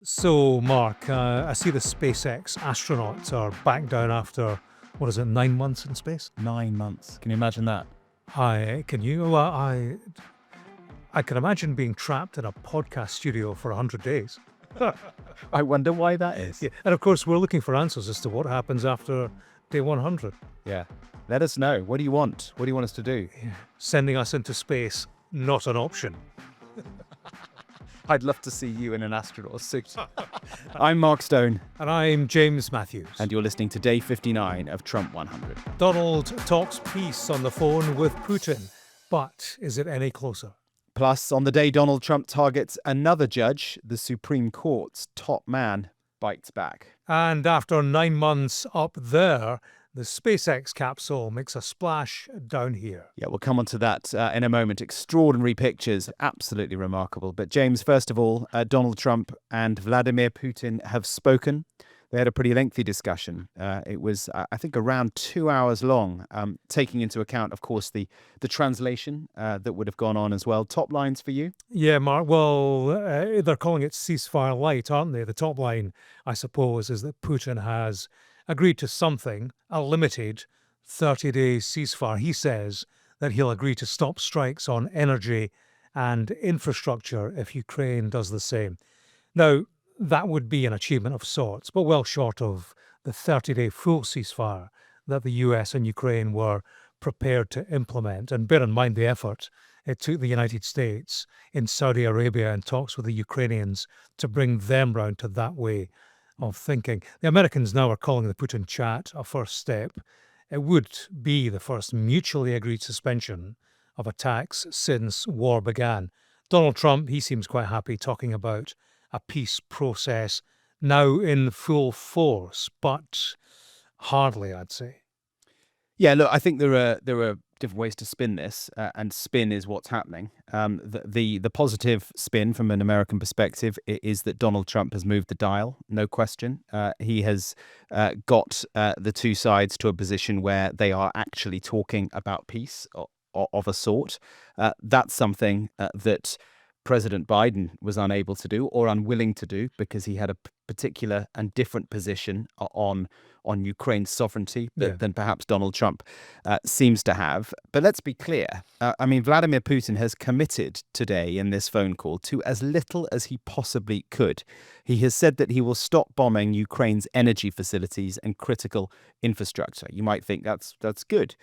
So, Mark, I see the SpaceX astronauts are back down after, what is it, 9 months in space? 9 months. Can you imagine that? Can you? Well, I can imagine being trapped in a podcast studio for 100 days. I wonder why that is. Yeah. And of course, we're looking for answers as to what happens after day 100. Yeah. Let us know. What do you want? What do you want us to do? Sending us into space, not an option. I'd love to see you in an astronaut suit. I'm Mark Stone, And I'm James Matthews. and you're listening to Day 59 of Trump 100. Donald talks peace on the phone with Putin, but is it any closer? Plus, on the day Donald Trump targets another judge, the Supreme Court's top man bites back. And after 9 months up there, the SpaceX capsule makes a splash down here. Yeah, we'll come on to that in a moment. Extraordinary pictures, absolutely remarkable. But James, first of all, Donald Trump and Vladimir Putin have spoken. They had a pretty lengthy discussion. It was, I think, around 2 hours long, taking into account, of course, the translation that would have gone on as well. Top lines for you? Yeah, Mark. Well, they're calling it ceasefire light, aren't they? The top line, I suppose, is that Putin has agreed to something, a limited 30-day ceasefire. He says that he'll agree to stop strikes on energy and infrastructure if Ukraine does the same. Now, that would be an achievement of sorts, but well short of the 30-day full ceasefire that the US and Ukraine were prepared to implement. And bear in mind the effort it took the United States in Saudi Arabia in talks with the Ukrainians to bring them round to that way of thinking. The Americans now are calling the Putin chat a first step. It would be the first mutually agreed suspension of attacks since war began. Donald Trump, he seems quite happy talking about a peace process now in full force, but hardly, I'd say. Yeah, look, I think there are different ways to spin this, and spin is what's happening. The positive spin from an American perspective is that Donald Trump has moved the dial, no question. He has got the two sides to a position where they are actually talking about peace of a sort. That's something that President Biden was unable to do or unwilling to do because he had a particular and different position on Ukraine's sovereignty than perhaps Donald Trump seems to have. But let's be clear. I mean, Vladimir Putin has committed today in this phone call to as little as he possibly could. He has said that he will stop bombing Ukraine's energy facilities and critical infrastructure. You might think that's good.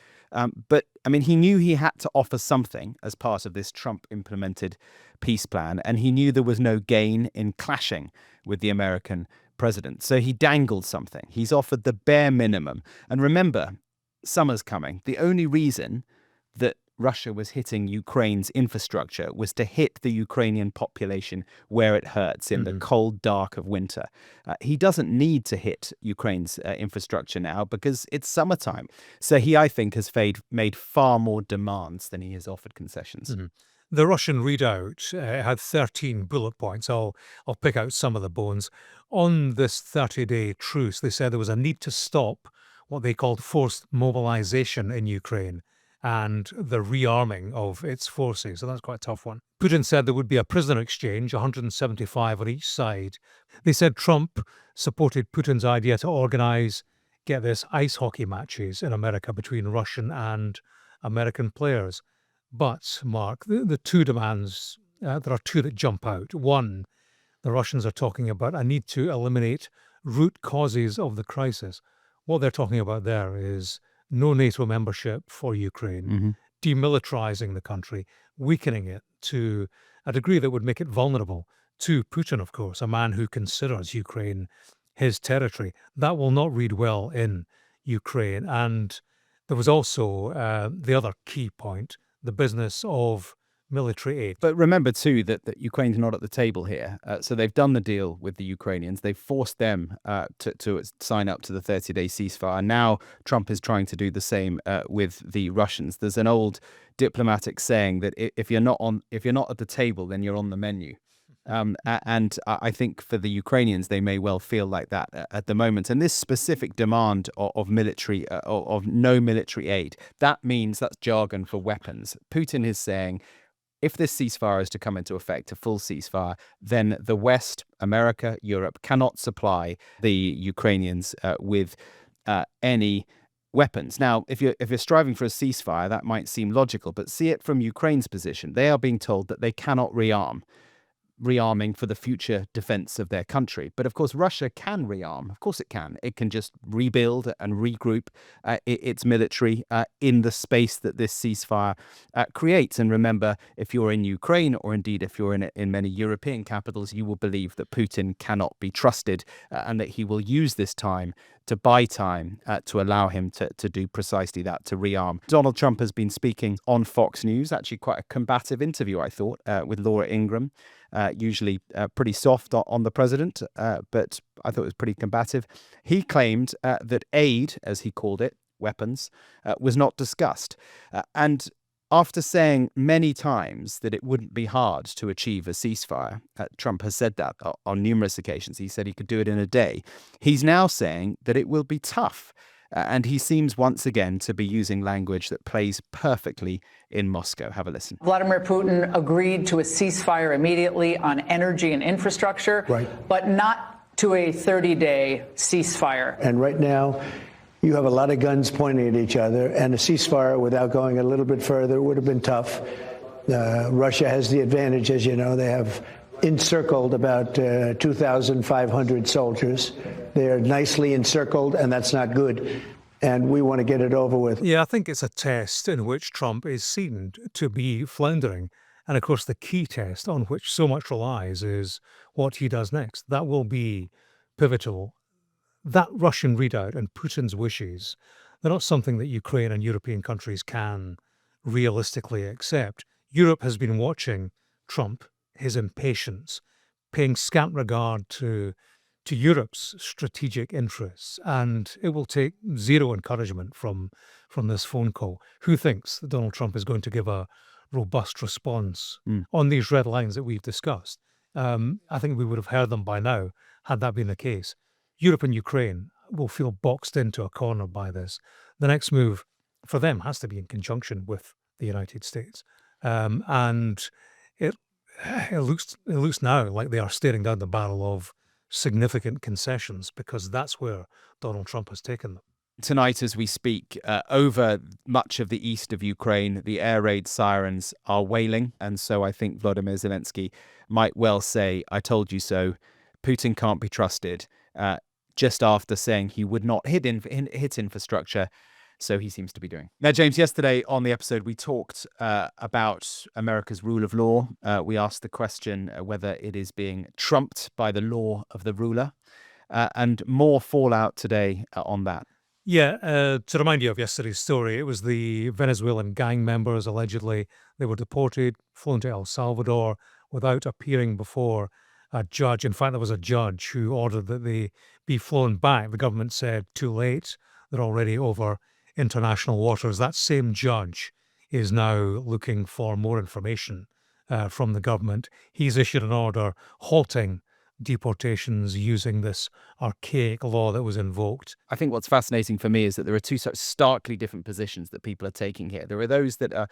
But, I mean, he knew he had to offer something as part of this Trump-implemented peace plan, and he knew there was no gain in clashing with the American president. So he dangled something. He's offered the bare minimum. And remember, summer's coming. The only reason that Russia was hitting Ukraine's infrastructure was to hit the Ukrainian population where it hurts in the cold dark of winter. He doesn't need to hit Ukraine's infrastructure now because it's summertime. So he, I think, has made far more demands than he has offered concessions. The Russian readout had 13 bullet points. I'll pick out some of the bones. On this 30-day truce, they said there was a need to stop what they called forced mobilization in Ukraine and the rearming of its forces. So that's quite a tough one. Putin said there would be a prisoner exchange, 175 on each side. They said Trump supported Putin's idea to organize, get this, ice hockey matches in America between Russian and American players. But, Mark, the two demands, there are two that jump out. One, the Russians are talking about a need to eliminate root causes of the crisis. What they're talking about there is no NATO membership for Ukraine, demilitarizing the country, weakening it to a degree that would make it vulnerable to Putin, of course, a man who considers Ukraine his territory. That will not read well in Ukraine. And there was also the other key point, the business of military aid. But remember, too, that Ukraine's not at the table here. So they've done the deal with the Ukrainians. They've forced them to sign up to the 30-day ceasefire. Now Trump is trying to do the same with the Russians. There's an old diplomatic saying that if you're not at the table, then you're on the menu. And I think for the Ukrainians, they may well feel like that at the moment. And this specific demand of no military aid, that means that's jargon for weapons. Putin is saying, If this ceasefire is to come into effect, a full ceasefire, then the West, America, Europe, cannot supply the Ukrainians with any weapons. Now, if you're striving for a ceasefire, that might seem logical, but see it from Ukraine's position. They are being told that they cannot rearming for the future defense of their country. But of course, Russia can rearm. Of course it can. It can just rebuild and regroup its military in the space that this ceasefire creates. And remember, if you're in Ukraine, or indeed if you're in many European capitals, you will believe that Putin cannot be trusted and that he will use this time to buy time to allow him to do precisely that, to rearm. Donald Trump has been speaking on Fox News, actually quite a combative interview, I thought, with Laura Ingraham. Usually pretty soft on the president, but I thought it was pretty combative. He claimed that aid, as he called it, weapons, was not discussed. And after saying many times that it wouldn't be hard to achieve a ceasefire, Trump has said that on numerous occasions. He said he could do it in a day. He's now saying that it will be tough. And he seems once again to be using language that plays perfectly in Moscow. Have a listen. Vladimir Putin agreed to a ceasefire immediately on energy and infrastructure, right, but not to a 30-day ceasefire. And right now, you have a lot of guns pointing at each other, and a ceasefire without going a little bit further would have been tough. Russia has the advantage, as you know. They have encircled about 2,500 soldiers. They are nicely encircled, and that's not good. And we want to get it over with. Yeah, I think it's a test in which Trump is seen to be floundering. And of course, the key test on which so much relies is what he does next. That will be pivotal. That Russian readout and Putin's wishes, they're not something that Ukraine and European countries can realistically accept. Europe has been watching Trump, his impatience, paying scant regard to Europe's strategic interests, and it will take zero encouragement from this phone call. Who thinks that Donald Trump is going to give a robust response on these red lines that we've discussed? I think we would have heard them by now had that been the case. Europe and Ukraine will feel boxed into a corner by this. The next move for them has to be in conjunction with the United States, and it looks now like they are staring down the barrel of significant concessions, because that's where Donald Trump has taken them. Tonight, as we speak, over much of the east of Ukraine, the air raid sirens are wailing. And so I think Volodymyr Zelensky might well say, "I told you so." Putin can't be trusted, just after saying he would not hit infrastructure. So he seems to be doing. Now, James, yesterday on the episode, we talked about America's rule of law. We asked the question whether it is being trumped by the law of the ruler, and more fallout today on that. Yeah, to remind you of yesterday's story, it was the Venezuelan gang members, allegedly. They were deported, flown to El Salvador without appearing before a judge. In fact, there was a judge who ordered that they be flown back. The government said, too late, they're already over international waters. That same judge is now looking for more information from the government. He's issued an order halting deportations using this archaic law that was invoked. I think what's fascinating for me is that there are two such starkly different positions that people are taking here. There are those that are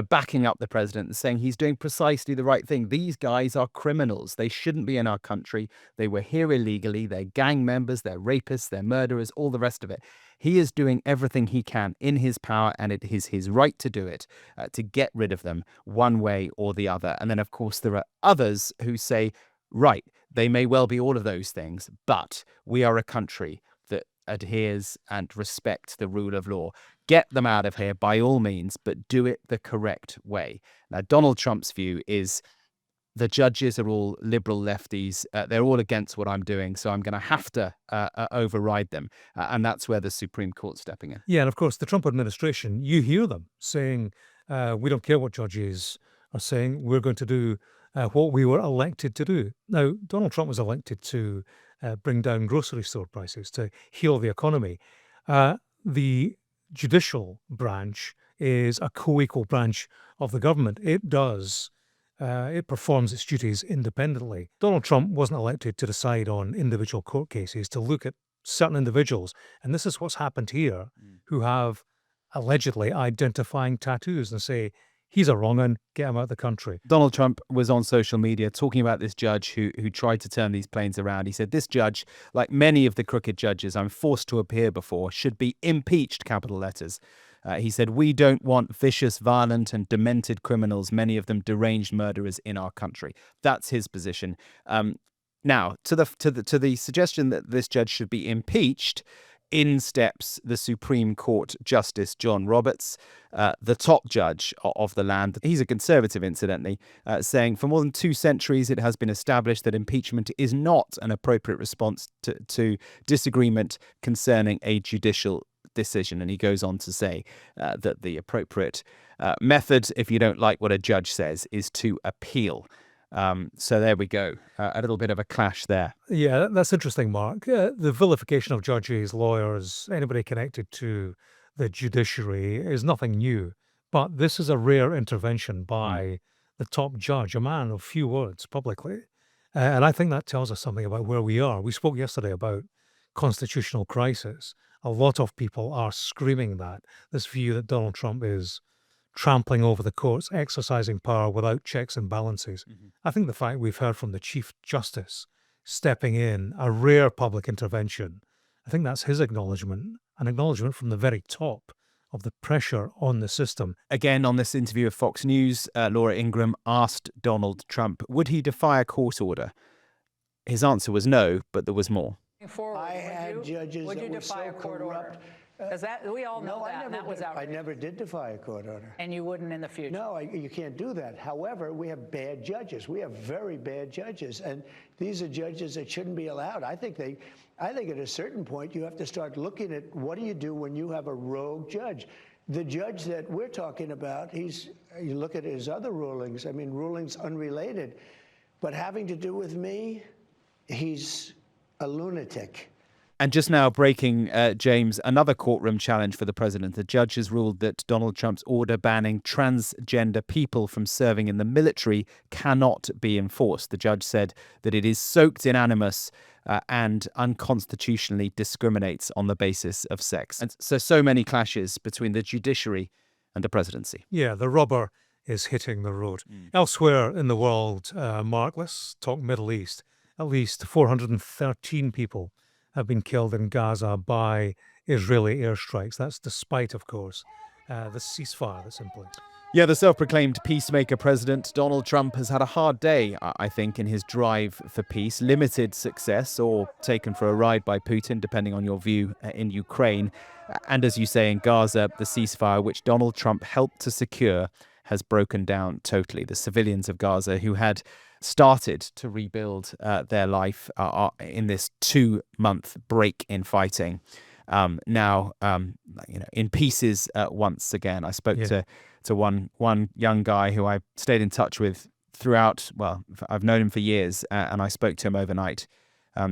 backing up the president and saying he's doing precisely the right thing. These guys are criminals. They shouldn't be in our country. They were here illegally. They're gang members. They're rapists. They're murderers, all the rest of it. He is doing everything he can in his power, and it is his right to do it, to get rid of them one way or the other. And then, of course, there are others who say, right, they may well be all of those things, but we are a country that adheres and respects the rule of law. Get them out of here by all means, but do it the correct way. Now, Donald Trump's view is the judges are all liberal lefties. They're all against what I'm doing, so I'm going to have to override them. And that's where the Supreme Court's stepping in. Yeah, and of course, the Trump administration, you hear them saying, we don't care what judges are saying, we're going to do what we were elected to do. Now, Donald Trump was elected to bring down grocery store prices, to heal the economy. The judicial branch is a co-equal branch of the government. It performs its duties independently. Donald Trump wasn't elected to decide on individual court cases, to look at certain individuals. And this is what's happened here, who have allegedly identifying tattoos, and say, He's a wrong un. Get him out of the country. Donald Trump was on social media talking about this judge who tried to turn these planes around. He said, this judge, like many of the crooked judges I'm forced to appear before, should be impeached, capital letters. He said, we don't want vicious, violent and demented criminals, many of them deranged murderers in our country. That's his position. Now, to the suggestion that this judge should be impeached, in steps the Supreme Court Justice John Roberts, the top judge of the land. He's a conservative, incidentally, saying for more than 2 centuries it has been established that impeachment is not an appropriate response to disagreement concerning a judicial decision. And he goes on to say that the appropriate method, if you don't like what a judge says, is to appeal. So there we go. A little bit of a clash there. Yeah, that's interesting, Mark. The vilification of judges, lawyers, anybody connected to the judiciary is nothing new. But this is a rare intervention by the top judge, a man of few words publicly. And I think that tells us something about where we are. We spoke yesterday about constitutional crisis. A lot of people are screaming that, this view that Donald Trump is trampling over the courts, exercising power without checks and balances. I think the fact we've heard from the Chief Justice stepping in, a rare public intervention, I think that's his acknowledgement, an acknowledgement from the very top of the pressure on the system. Again, on this interview of Fox News, Laura Ingraham asked Donald Trump, would he defy a court order? His answer was no, but there was more. I had judges would you that were defy so a court order? corrupt. Because we all know that, and that was I outrageous. never did defy a court order. And you wouldn't in the future. No, you can't do that. However, we have bad judges. We have very bad judges, and these are judges that shouldn't be allowed. I think at a certain point you have to start looking at what do you do when you have a rogue judge. The judge that we're talking about, you look at his other rulings. I mean, rulings unrelated, but having to do with me, he's a lunatic. And just now breaking, James, another courtroom challenge for the president. The judge has ruled that Donald Trump's order banning transgender people from serving in the military cannot be enforced. The judge said that it is soaked in animus and unconstitutionally discriminates on the basis of sex. And so many clashes between the judiciary and the presidency. Yeah, the rubber is hitting the road. Elsewhere in the world, Mark, let's talk Middle East. At least 413 people have been killed in Gaza by Israeli airstrikes. That's despite, of course, the ceasefire that's in place. Yeah, the self-proclaimed peacemaker president, Donald Trump, has had a hard day, I think, in his drive for peace. Limited success, or taken for a ride by Putin, depending on your view, in Ukraine. And as you say, in Gaza, the ceasefire, which Donald Trump helped to secure, has broken down totally. The civilians of Gaza who had started to rebuild their life in this 2-month break in fighting. Now, in pieces once again. I spoke to one young guy who I stayed in touch with throughout. Well, I've known him for years, and I spoke to him overnight.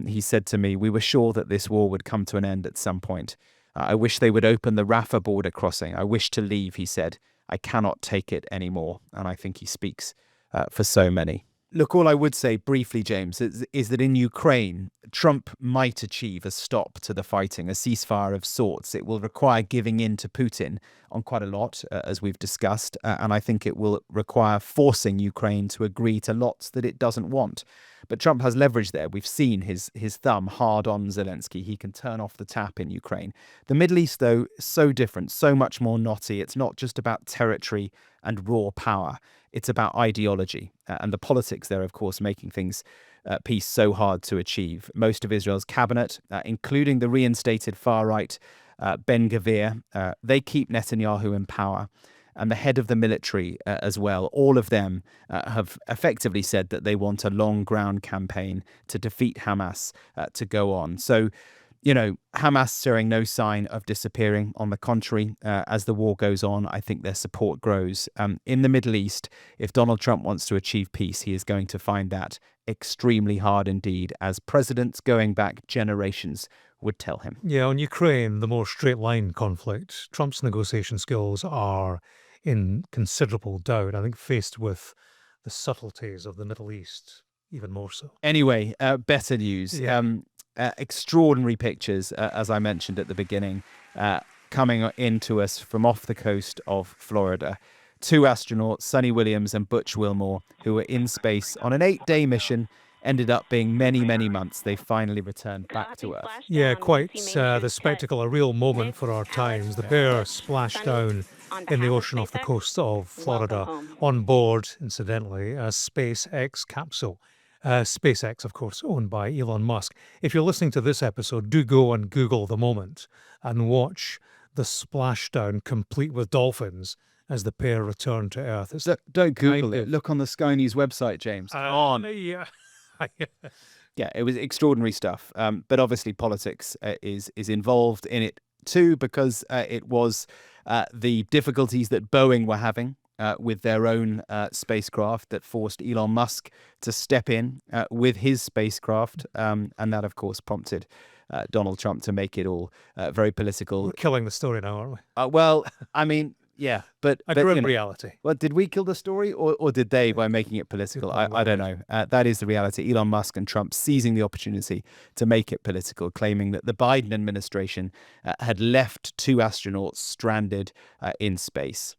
He said to me, "We were sure that this war would come to an end at some point. I wish they would open the Rafah border crossing. I wish to leave," he said. "I cannot take it anymore." And I think he speaks for so many. Look, all I would say briefly, James, is that in Ukraine, Trump might achieve a stop to the fighting, a ceasefire of sorts. It will require giving in to Putin on quite a lot, as we've discussed, and I think it will require forcing Ukraine to agree to lots that it doesn't want. But Trump has leverage there. We've seen his thumb hard on Zelensky. He can turn off the tap in Ukraine. The Middle East, though, so different, so much more knotty. It's not just about territory and raw power. It's about ideology and the politics there, of course, making things peace so hard to achieve. Most of Israel's cabinet, including the reinstated far-right Ben-Gvir, they keep Netanyahu in power. And the head of the military as well, all of them have effectively said that they want a long ground campaign to defeat Hamas to go on. So, Hamas showing no sign of disappearing. On the contrary, as the war goes on, I think their support grows. In the Middle East, if Donald Trump wants to achieve peace, he is going to find that extremely hard indeed, as presidents going back generations would tell him. Yeah, on Ukraine, the more straight line conflict, Trump's negotiation skills are in considerable doubt, I think, faced with the subtleties of the Middle East, even more so. Anyway, better news. Yeah. Extraordinary pictures, as I mentioned at the beginning, coming into us from off the coast of Florida. 2 astronauts, Sonny Williams and Butch Wilmore, who were in space on an 8-day mission, ended up being many, many months. They finally returned back to Earth. Yeah, quite the spectacle, a real moment for our times. The pair splashed down in the ocean off the coast of Florida on board, incidentally, a SpaceX capsule. SpaceX, of course, owned by Elon Musk. If you're listening to this episode, do go and Google the moment and watch the splashdown complete with dolphins as the pair return to Earth. It's Don't Google it. Look on the Sky News website, James. Yeah. Yeah, it was extraordinary stuff. But obviously politics is involved in it too, because it was the difficulties that Boeing were having with their own spacecraft that forced Elon Musk to step in with his spacecraft. And that, of course, prompted Donald Trump to make it all very political. We're killing the story now, aren't we? Well, I mean, yeah, but A grim reality. Well, did we kill the story or did they by making it political? I don't know. That is the reality. Elon Musk and Trump seizing the opportunity to make it political, claiming that the Biden administration had left 2 astronauts stranded in space.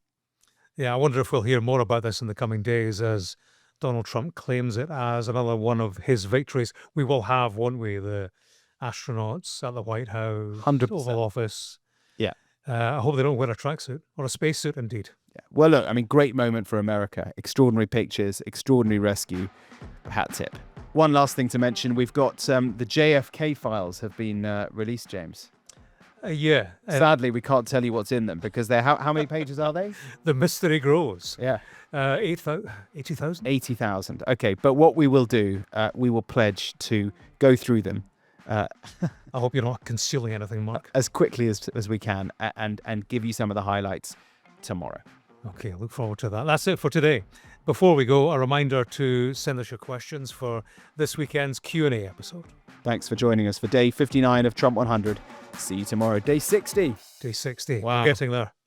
Yeah, I wonder if we'll hear more about this in the coming days as Donald Trump claims it as another one of his victories. We will have, won't we, the astronauts at the White House, 100%. Oval Office. Yeah. I hope they don't wear a tracksuit or a spacesuit, indeed. Yeah. Well, look, I mean, great moment for America. Extraordinary pictures, extraordinary rescue. Hat tip. One last thing to mention, we've got the JFK files have been released, James. Yeah. Sadly, we can't tell you what's in them because they're how many pages are they? The mystery grows. Yeah. 80,000? 80,000. Okay, but what we will do, we will pledge to go through them I hope you're not concealing anything, Mark. as quickly as we can and give you some of the highlights tomorrow. Okay, look forward to that. That's it for today. Before we go, a reminder to send us your questions for this weekend's Q&A episode. Thanks for joining us for day 59 of Trump 100. See you tomorrow, day 60. Day 60. Wow. We're getting there.